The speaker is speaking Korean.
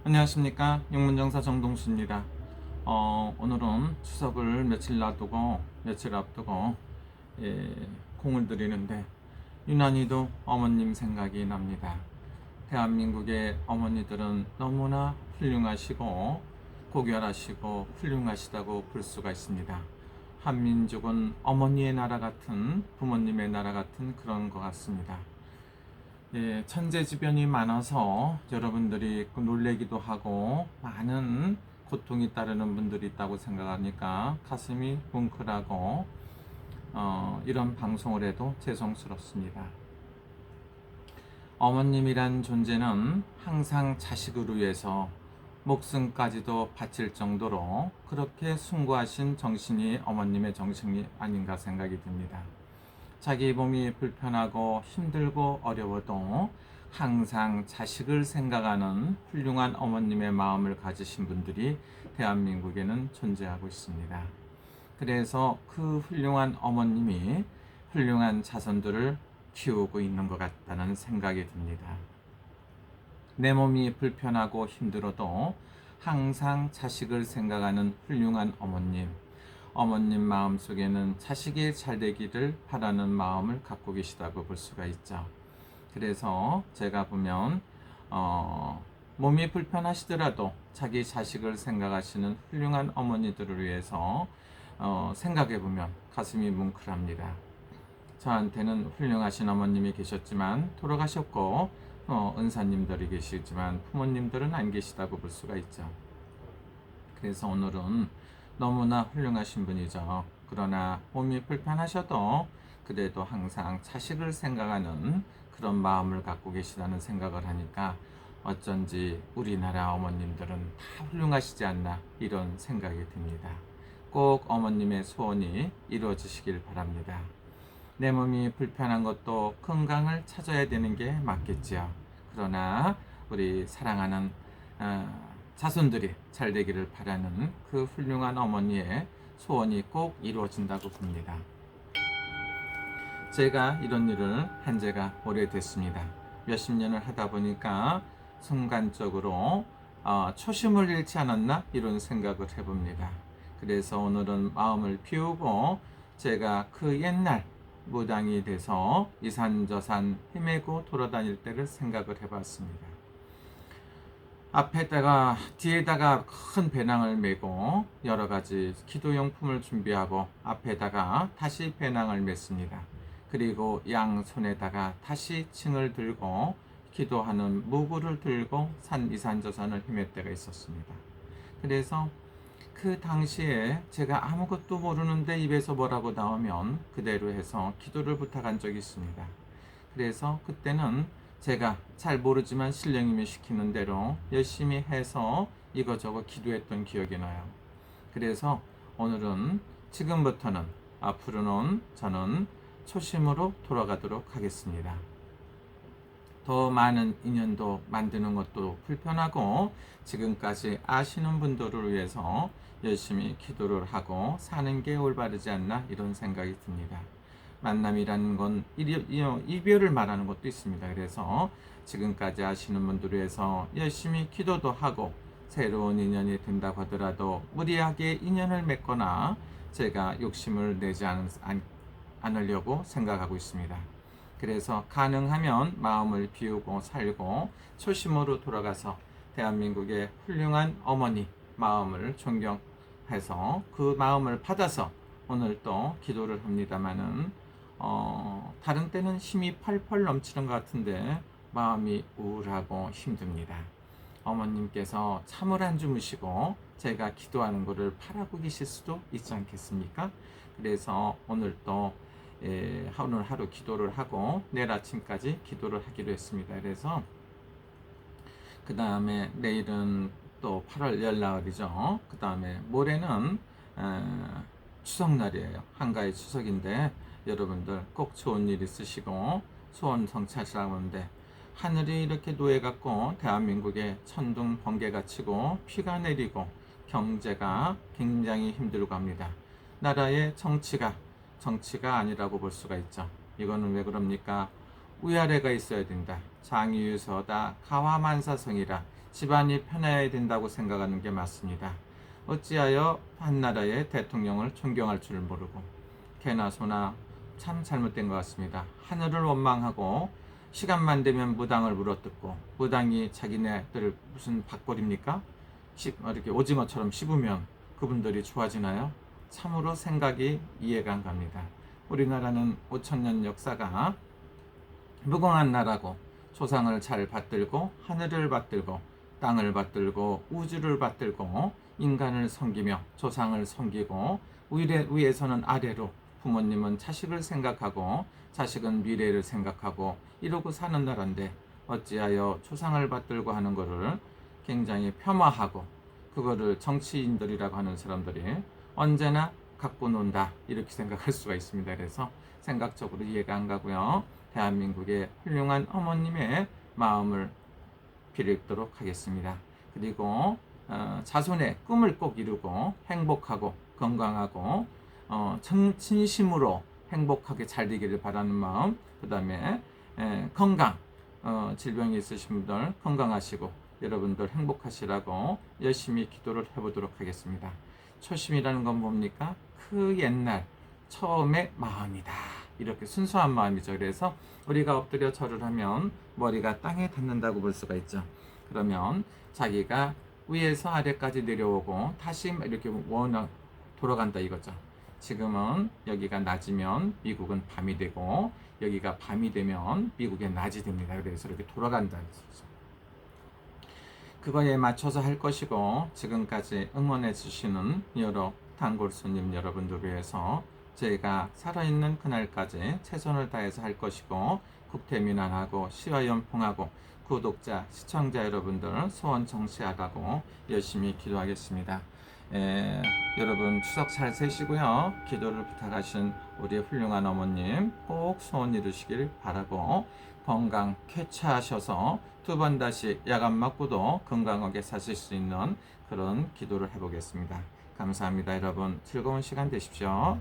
안녕하십니까, 육문정사 정동수입니다. 오늘은 추석을 며칠 앞두고 공을 들이는데 유난히도 어머님 생각이 납니다. 대한민국의 어머니들은 너무나 훌륭하시고 고결하시고 훌륭하시다고 볼 수가 있습니다. 한민족은 어머니의 나라 같은, 부모님의 나라 같은 그런 것 같습니다. 천재지변이 많아서 여러분들이 놀래기도 하고 많은 고통이 따르는 분들이 있다고 생각하니까 가슴이 뭉클하고 이런 방송을 해도 죄송스럽습니다. 어머님이란 존재는 항상 자식을 위해서 목숨까지도 바칠 정도로 그렇게 숭고하신 정신이 어머님의 정신이 아닌가 생각이 듭니다. 자기 몸이 불편하고 힘들고 어려워도 항상 자식을 생각하는 훌륭한 어머님의 마음을 가지신 분들이 대한민국에는 존재하고 있습니다. 그래서 그 훌륭한 어머님이 훌륭한 자손들을 키우고 있는 것 같다는 생각이 듭니다. 내 몸이 불편하고 힘들어도 항상 자식을 생각하는 훌륭한 어머님 마음속에는 자식이 잘 되기를 바라는 마음을 갖고 계시다고 볼 수가 있죠. 그래서 제가 보면 몸이 불편하시더라도 자기 자식을 생각하시는 훌륭한 어머니들을 위해서 생각해 보면 가슴이 뭉클합니다. 저한테는 훌륭하신 어머님이 계셨지만 돌아가셨고 은사님들이 계시지만 부모님들은 안 계시다고 볼 수가 있죠. 그래서 오늘은 너무나 훌륭하신 분이죠. 그러나 몸이 불편하셔도 그래도 항상 자식을 생각하는 그런 마음을 갖고 계시다는 생각을 하니까 어쩐지 우리나라 어머님들은 다 훌륭하시지 않나 이런 생각이 듭니다. 꼭 어머님의 소원이 이루어지시길 바랍니다. 내 몸이 불편한 것도 건강을 찾아야 되는 게 맞겠지요. 그러나 우리 사랑하는 자손들이 잘 되기를 바라는 그 훌륭한 어머니의 소원이 꼭 이루어진다고 봅니다. 제가 이런 일을 한 지가 오래됐습니다. 몇십 년을 하다 보니까 순간적으로 초심을 잃지 않았나 이런 생각을 해봅니다. 그래서 오늘은 마음을 비우고 제가 그 옛날 무당이 돼서 이산저산 헤매고 돌아다닐 때를 생각을 해봤습니다. 앞에다가 뒤에다가 큰 배낭을 메고 여러 가지 기도용품을 준비하고 앞에다가 다시 배낭을 맸습니다. 그리고 양손에다가 다시 칭을 들고 기도하는 무구를 들고 이산저산을 헤맬 때가 있었습니다. 그래서 그 당시에 제가 아무것도 모르는데 입에서 뭐라고 나오면 그대로 해서 기도를 부탁한 적이 있습니다. 그래서 그때는 제가 잘 모르지만 신령님이 시키는 대로 열심히 해서 이거저거 기도했던 기억이 나요. 그래서 오늘은 지금부터는 앞으로는 저는 초심으로 돌아가도록 하겠습니다. 더 많은 인연도 만드는 것도 불편하고 지금까지 아시는 분들을 위해서 열심히 기도를 하고 사는 게 올바르지 않나 이런 생각이 듭니다. 만남이라는 건 이별을 말하는 것도 있습니다. 그래서 지금까지 아시는 분들을 위해서 열심히 기도도 하고 새로운 인연이 된다고 하더라도 무리하게 인연을 맺거나 제가 욕심을 내지 않으려고 생각하고 있습니다. 그래서 가능하면 마음을 비우고 살고 초심으로 돌아가서 대한민국의 훌륭한 어머니 마음을 존경해서 그 마음을 받아서 오늘 또 기도를 합니다마는 다른 때는 힘이 펄펄 넘치는 것 같은데 마음이 우울하고 힘듭니다. 어머님께서 잠을 안 주무시고 제가 기도하는 것을 바라고 계실 수도 있지 않겠습니까? 그래서 오늘 또 오늘 하루 기도를 하고 내일 아침까지 기도를 하기로 했습니다. 그래서 그 다음에 내일은 또 8월 열나흘이죠. 그 다음에 모레는 추석날이에요. 한가위 추석인데 여러분들 꼭 좋은 일 있으시고 소원 성취하시라고 하는데 하늘이 이렇게 노예갖고 대한민국에 천둥 번개가 치고 피가 내리고 경제가 굉장히 힘들고 합니다. 나라의 정치가 아니라고 볼 수가 있죠. 이거는 왜 그럽니까? 위아래가 있어야 된다. 장유유서다 가화만사성이라 집안이 편해야 된다고 생각하는 게 맞습니다. 어찌하여 한 나라의 대통령을 존경할 줄 모르고 개나 소나 참 잘못된 것 같습니다. 하늘을 원망하고 시간만 되면 무당을 물어뜯고 무당이 자기네들 무슨 밥벌입니까? 이렇게 오징어처럼 씹으면 그분들이 좋아지나요? 참으로 생각이 이해가 안 갑니다. 우리나라는 5천년 역사가 무궁한 나라고 조상을 잘 받들고 하늘을 받들고 땅을 받들고 우주를 받들고 인간을 섬기며 조상을 섬기고 위에서는 아래로 부모님은 자식을 생각하고 자식은 미래를 생각하고 이러고 사는 나라인데 어찌하여 조상을 받들고 하는 것을 굉장히 폄하하고 그거를 정치인들이라고 하는 사람들이 언제나 갖고 논다 이렇게 생각할 수가 있습니다. 그래서 생각적으로 이해가 안 가고요. 대한민국의 훌륭한 어머님의 마음을 빌도록 하겠습니다. 그리고 자손의 꿈을 꼭 이루고 행복하고 건강하고 진심으로 행복하게 잘 되기를 바라는 마음, 그 다음에 건강, 질병이 있으신 분들 건강하시고 여러분들 행복하시라고 열심히 기도를 해보도록 하겠습니다. 초심이라는 건 뭡니까? 그 옛날 처음의 마음이다. 이렇게 순수한 마음이죠. 그래서 우리가 엎드려 절을 하면 머리가 땅에 닿는다고 볼 수가 있죠. 그러면 자기가 위에서 아래까지 내려오고 다시 이렇게 원으로 돌아간다 이거죠. 지금은 여기가 낮이면 미국은 밤이 되고 여기가 밤이 되면 미국의 낮이 됩니다. 그래서 이렇게 돌아간다는 거죠. 그거에 맞춰서 할 것이고 지금까지 응원해 주시는 여러 단골 손님 여러분들 위해서 저희가 살아있는 그날까지 최선을 다해서 할 것이고 국태민안하고 시화연풍하고 구독자, 시청자 여러분들 소원 성취하라고 열심히 기도하겠습니다. 여러분 추석 잘 세시고요. 기도를 부탁하신 우리 훌륭한 어머님 꼭 소원 이루시길 바라고 건강 쾌차하셔서 두 번 다시 약 안 맞고도 건강하게 사실 수 있는 그런 기도를 해보겠습니다. 감사합니다. 여러분 즐거운 시간 되십시오.